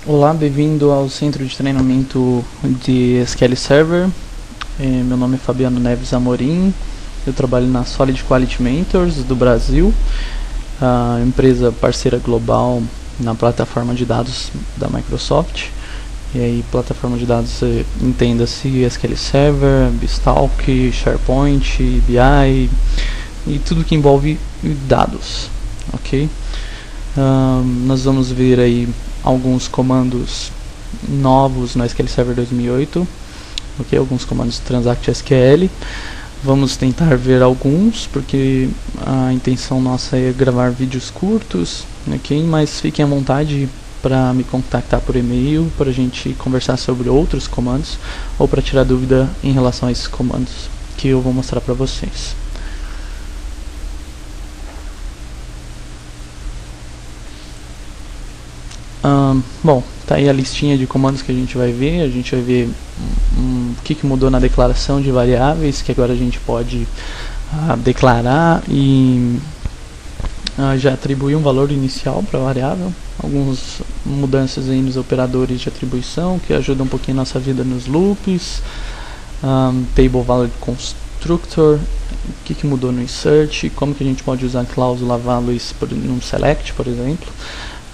Olá, bem-vindo ao centro de treinamento de SQL Server. Meu nome é Fabiano Neves Amorim, eu trabalho na Solid Quality Mentors do Brasil, a empresa parceira global na plataforma de dados da Microsoft. E aí, plataforma de dados, entenda-se SQL Server, BStalk, SharePoint, BI e tudo que envolve dados, ok? Nós vamos ver aí alguns comandos novos no SQL Server 2008, ok? Alguns comandos Transact SQL. Vamos tentar ver alguns, porque a intenção nossa é gravar vídeos curtos, ok? Mas fiquem à vontade para me contactar por e-mail, para a gente conversar sobre outros comandos, ou para tirar dúvida em relação a esses comandos que eu vou mostrar para vocês. Bom, tá aí a listinha de comandos que a gente vai ver. A gente vai ver o que mudou na declaração de variáveis, que agora a gente pode declarar e já atribuir um valor inicial para a variável. Algumas mudanças aí nos operadores de atribuição que ajudam um pouquinho a nossa vida nos loops. Table Value Constructor, o que mudou no insert, como que a gente pode usar a cláusula values num select, por exemplo.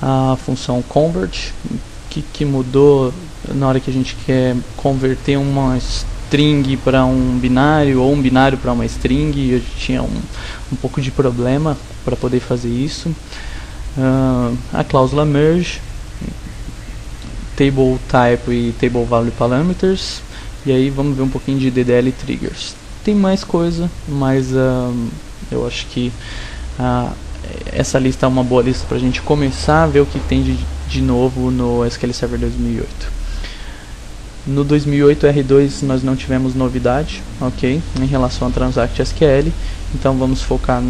A função convert, o que mudou na hora que a gente quer converter uma string para um binário ou um binário para uma string, e a gente tinha um pouco de problema para poder fazer isso. A cláusula merge, table type e table value parameters, e aí vamos ver um pouquinho de DDL triggers. Tem mais coisa, mas eu acho que essa lista é uma boa lista para a gente começar a ver o que tem de novo no SQL Server 2008. No 2008 R2 nós não tivemos novidade, ok, em relação a Transact SQL, então vamos focar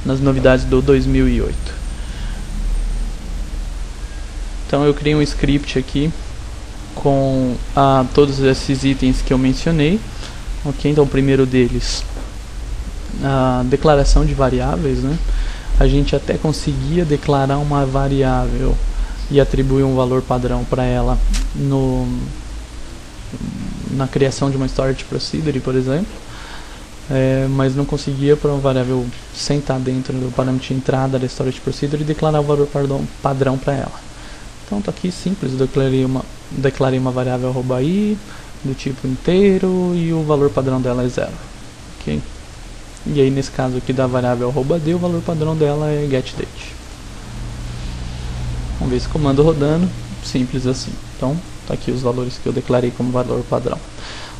nas novidades do 2008. Então eu criei um script aqui com todos esses itens que eu mencionei, ok. Então o primeiro deles, a declaração de variáveis, né? A gente até conseguia declarar uma variável e atribuir um valor padrão para ela na criação de uma storage procedure, por exemplo, mas não conseguia para uma variável sem estar dentro do parâmetro de entrada da storage procedure e declarar o valor padrão para ela. Então tá aqui simples, declarei uma variável @i do tipo inteiro e o valor padrão dela é 0, ok? E aí nesse caso aqui da variável @d, o valor padrão dela é getDate. Vamos ver esse comando rodando, simples assim. Então tá aqui os valores que eu declarei como valor padrão.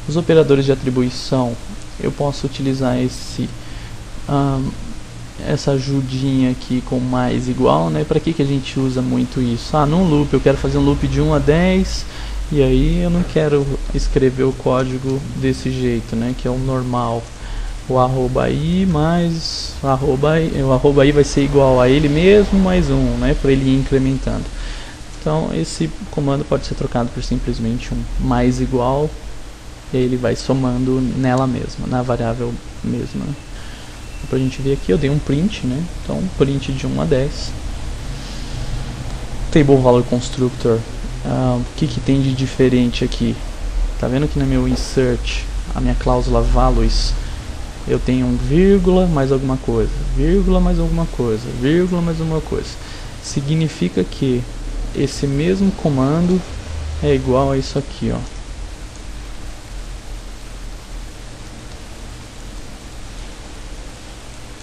Os operadores de atribuição, eu posso utilizar essa ajudinha aqui com mais igual, né? Para que a gente usa muito isso? Num loop eu quero fazer um loop de 1 a 10, e aí eu não quero escrever o código desse jeito, né? Que é o normal. O @i mais o @i vai ser igual a ele mesmo mais 1, né, para ele ir incrementando. Então esse comando pode ser trocado por simplesmente um mais igual, e aí ele vai somando nela mesma, na variável mesma. Para a gente ver aqui, eu dei um print, né? Então print de 1 a 10. Table Value Constructor, o que tem de diferente aqui? Tá vendo que no meu insert, a minha cláusula values, eu tenho um vírgula mais alguma coisa, vírgula mais alguma coisa, vírgula mais alguma coisa. Significa que esse mesmo comando é igual a isso aqui, ó.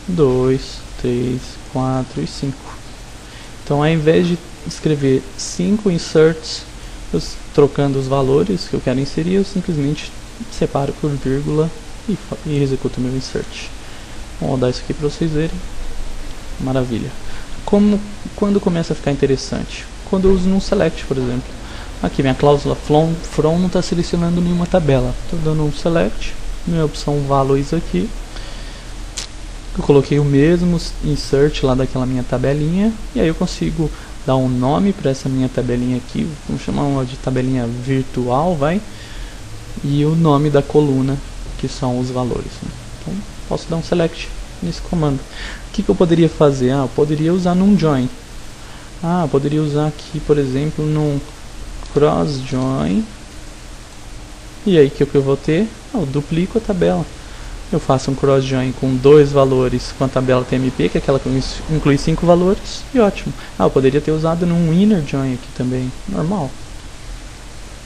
Dois, 3, 4 e 5. Então, ao invés de escrever 5 inserts, trocando os valores que eu quero inserir, eu simplesmente separo por vírgula e executo meu insert. Vou rodar isso aqui para vocês verem. Maravilha. Quando começa a ficar interessante? Quando eu uso num select, por exemplo. Aqui minha cláusula from não está selecionando nenhuma tabela. Estou dando um select, minha opção values aqui. Eu coloquei o mesmo insert lá daquela minha tabelinha, e aí eu consigo dar um nome para essa minha tabelinha aqui. Vamos chamar uma de tabelinha virtual, vai. E o nome da coluna, que são os valores, né? Então posso dar um select nesse comando. O que eu poderia fazer? Eu poderia usar num join. Ah, poderia usar aqui, por exemplo, num cross join. E aí, o que eu vou ter? Eu duplico a tabela. Eu faço um cross join com 2 valores com a tabela TMP, que é aquela que inclui 5 valores, e ótimo. Ah, eu poderia ter usado num inner join aqui também, normal.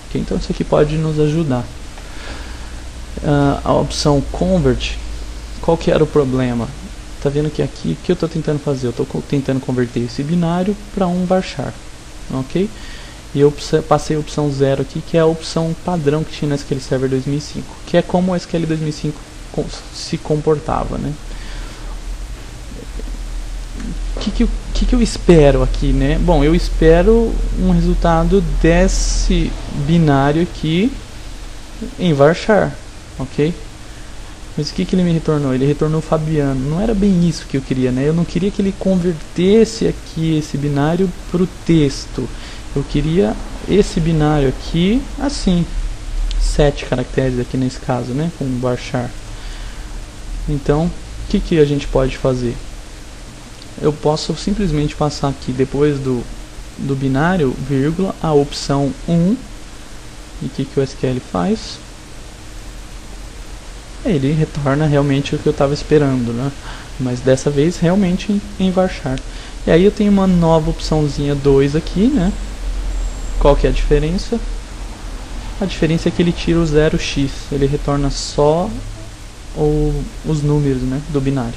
Okay, então isso aqui pode nos ajudar. A opção convert, qual que era o problema? Tá vendo que aqui, o que eu estou tentando fazer? Eu estou tentando converter esse binário para um varchar, ok? E eu passei a opção 0 aqui, que é a opção padrão que tinha no SQL Server 2005, que é como o SQL 2005 se comportava, né? O que eu espero aqui, né? Bom, eu espero um resultado desse binário aqui em varchar, ok? Mas o que ele me retornou? Ele retornou Fabiano. Não era bem isso que eu queria, né? Eu não queria que ele convertesse aqui esse binário para o texto. Eu queria esse binário aqui, assim, 7 caracteres aqui nesse caso, né? Com varchar. Então, o que a gente pode fazer? Eu posso simplesmente passar aqui, depois do binário, vírgula, a opção 1. E o que o SQL faz? Ele retorna realmente o que eu estava esperando, né? Mas dessa vez realmente em varchar. E aí eu tenho uma nova opçãozinha 2 aqui, né? Qual que é a diferença? A diferença é que ele tira o 0x, ele retorna só os números, né, do binário.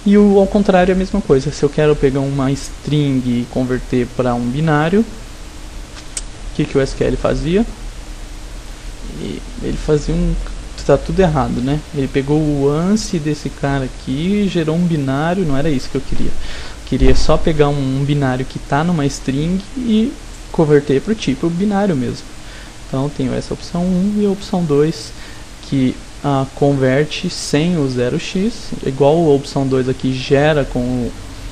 E ao contrário é a mesma coisa. Se eu quero pegar uma string e converter para um binário, o que o SQL fazia? Ele fazia tá tudo errado, né? Ele pegou o ANSI desse cara aqui e gerou um binário. Não era isso que eu queria. Eu queria só pegar um binário que está numa string e converter para o tipo binário mesmo. Então eu tenho essa opção 1 e a opção 2 que converte sem o 0x, igual a opção 2 aqui gera com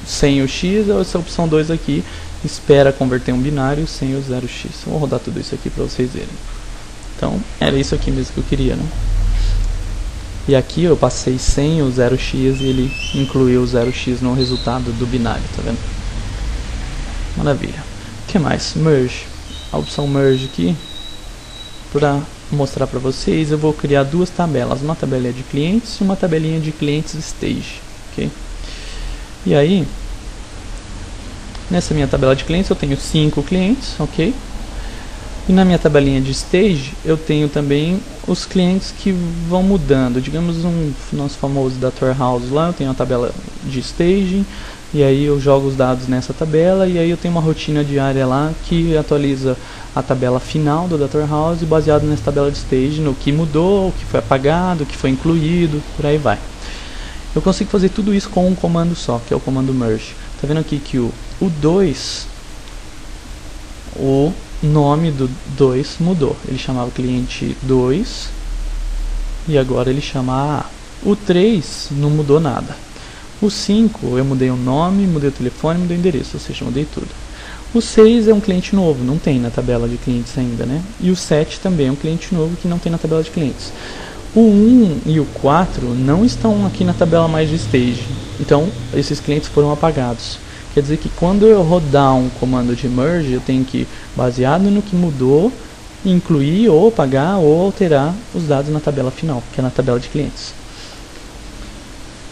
sem o x, essa opção 2 aqui espera converter um binário sem o 0x. Vou rodar tudo isso aqui para vocês verem. Então era isso aqui mesmo que eu queria, né? E aqui eu passei sem o 0x e ele incluiu o 0x no resultado do binário, tá vendo? Maravilha. O que mais? Merge. A opção Merge aqui, para mostrar para vocês, eu vou criar 2 tabelas. Uma tabelinha de clientes e uma tabelinha de clientes stage. Okay? E aí, nessa minha tabela de clientes eu tenho 5 clientes, ok? E na minha tabelinha de stage eu tenho também os clientes que vão mudando. Digamos nosso famoso Data Warehouse lá, eu tenho a tabela de staging, e aí eu jogo os dados nessa tabela, e aí eu tenho uma rotina diária lá que atualiza a tabela final do Data Warehouse baseado nessa tabela de staging, no que mudou, o que foi apagado, o que foi incluído, por aí vai. Eu consigo fazer tudo isso com um comando só, que é o comando merge. Tá vendo aqui que o 2, o nome do 2 mudou. Ele chamava cliente 2 e agora ele chama A. O 3 não mudou nada. O 5 eu mudei o nome, mudei o telefone, mudei o endereço, ou seja, mudei tudo. O 6 é um cliente novo, não tem na tabela de clientes ainda, né? E o 7 também é um cliente novo que não tem na tabela de clientes. O 1 e o 4 não estão aqui na tabela mais de stage. Então, esses clientes foram apagados. Quer dizer que quando eu rodar um comando de merge, eu tenho que, baseado no que mudou, incluir ou apagar ou alterar os dados na tabela final, que é na tabela de clientes.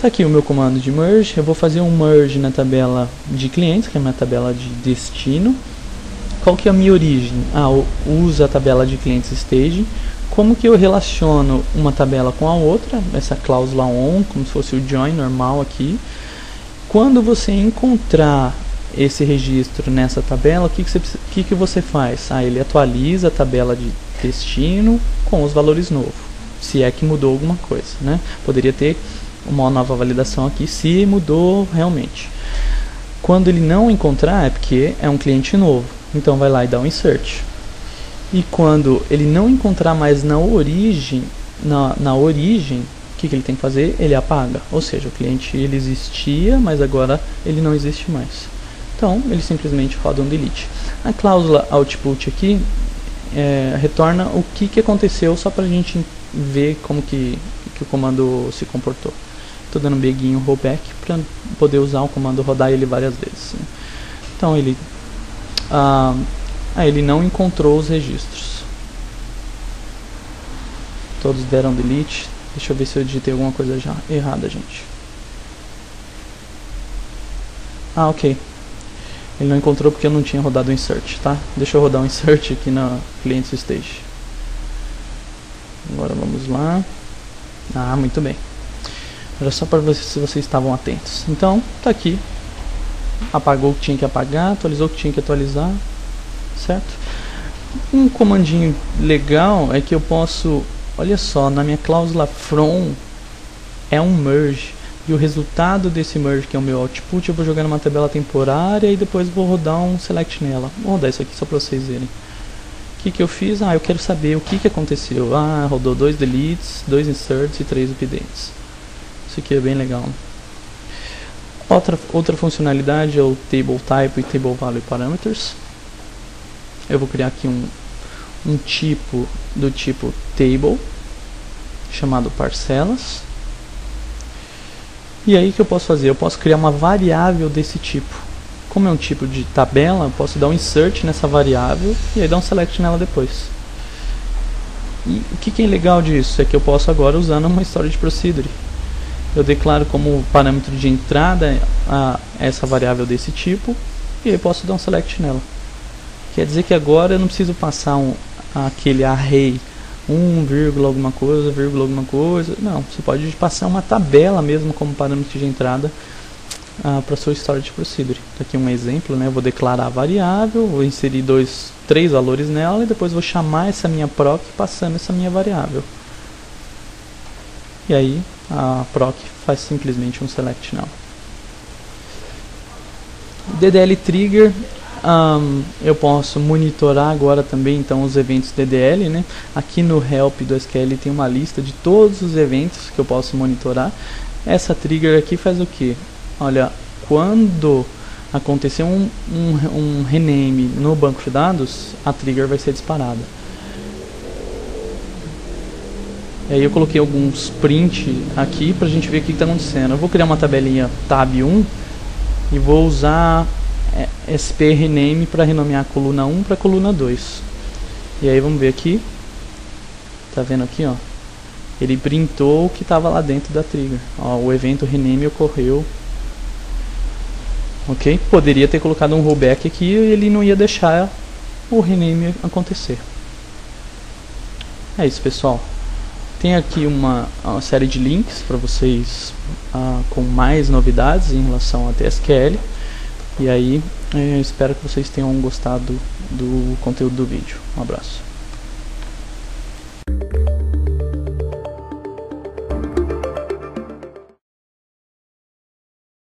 Tá aqui o meu comando de merge. Eu vou fazer um merge na tabela de clientes, que é a minha tabela de destino. Qual que é a minha origem? Eu uso a tabela de clientes staging. Como que eu relaciono uma tabela com a outra? Essa cláusula on, como se fosse o join normal aqui. Quando você encontrar esse registro nessa tabela, o que você faz? Ele atualiza a tabela de destino com os valores novos, se é que mudou alguma coisa, né? Poderia ter uma nova validação aqui se mudou realmente. Quando ele não encontrar, é porque é um cliente novo, então vai lá e dá um insert. E quando ele não encontrar mais na origem, o que ele tem que fazer? Ele apaga, ou seja, o cliente ele existia, mas agora ele não existe mais. Então ele simplesmente roda um delete. A cláusula output aqui retorna o que aconteceu, só para a gente ver como que o comando se comportou. Estou dando um beguinho rollback para poder usar o comando rodar ele várias vezes. Então ele não encontrou os registros. Todos deram delete. Deixa eu ver se eu digitei alguma coisa já errada, gente. Ok. Ele não encontrou porque eu não tinha rodado o insert, tá? Deixa eu rodar um insert aqui na Clients Stage. Agora vamos lá. Muito bem. Era só para ver se vocês estavam atentos. Então, tá aqui. Apagou o que tinha que apagar, atualizou o que tinha que atualizar. Certo? Um comandinho legal é que eu posso... Olha só, na minha cláusula from é um merge. E o resultado desse merge, que é o meu output, eu vou jogar numa tabela temporária e depois vou rodar um select nela. Vou rodar isso aqui só para vocês verem. O que eu fiz? Eu quero saber o que aconteceu. Rodou 2 deletes, 2 inserts e 3 updates. Isso aqui é bem legal. Outra funcionalidade é o table type e table value parameters. Eu vou criar aqui um tipo do tipo table, chamado parcelas. E aí o que eu posso fazer? Eu posso criar uma variável desse tipo. Como é um tipo de tabela, eu posso dar um insert nessa variável e aí dar um select nela depois. E o que é legal disso? É que eu posso agora usar numa storage procedure. Eu declaro como parâmetro de entrada essa variável desse tipo e aí posso dar um select nela. Quer dizer que agora eu não preciso passar aquele array 1, alguma coisa, vírgula alguma coisa. Não, você pode passar uma tabela mesmo como parâmetro de entrada para sua storage procedure. Aqui um exemplo, né? Eu vou declarar a variável, vou inserir 3 valores nela e depois vou chamar essa minha proc passando essa minha variável. E aí a proc faz simplesmente um select nela. DDL trigger, eu posso monitorar agora também então os eventos DDL, né? Aqui no help do SQL tem uma lista de todos os eventos que eu posso monitorar. Essa trigger aqui faz o que? Olha, quando acontecer um rename no banco de dados, a trigger vai ser disparada. E aí eu coloquei alguns print aqui pra gente ver o que está acontecendo. Eu vou criar uma tabelinha tab1 e vou usar SP rename para renomear a coluna 1 para a coluna 2. E aí vamos ver aqui. Tá vendo aqui, ó? Ele printou o que estava lá dentro da trigger. Ó, o evento rename ocorreu. Ok? Poderia ter colocado um rollback aqui e ele não ia deixar o rename acontecer. É isso, pessoal. Tem aqui uma série de links para vocês com mais novidades em relação a TSQL. E aí, eu espero que vocês tenham gostado do conteúdo do vídeo. Um abraço.